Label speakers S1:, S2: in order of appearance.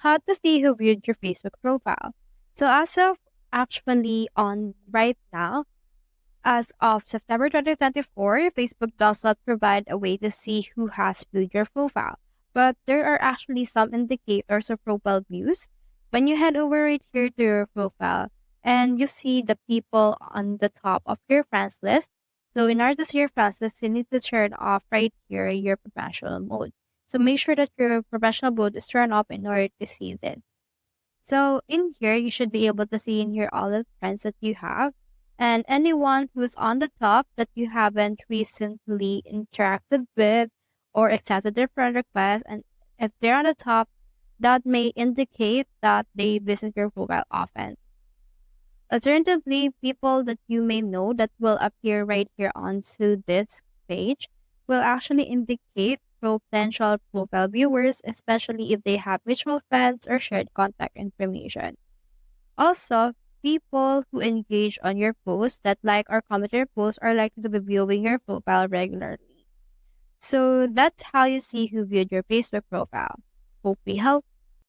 S1: how to see who viewed your Facebook profile. So as of actually on right now, as of September 2024, Facebook does not provide a way to see who has viewed your profile. But there are actually some indicators of profile views. When you head over right here to your profile and you see the people on the top of your friends list. So in order to see your friends list, you need to turn off right here your professional mode. So make sure that your professional mode is turned off in order to see this. So in here, you should be able to see in here all the friends that you have and anyone who's on the top that you haven't recently interacted with or accepted their friend request. And if they're on the top, that may indicate that they visit your profile often. Alternatively, people that you may know that will appear right here onto this page will actually indicate potential profile viewers, especially if they have mutual friends or shared contact information. Also, people who engage on your posts that like or comment your posts are likely to be viewing your profile regularly. So that's how you see who viewed your Facebook profile. Hope we help.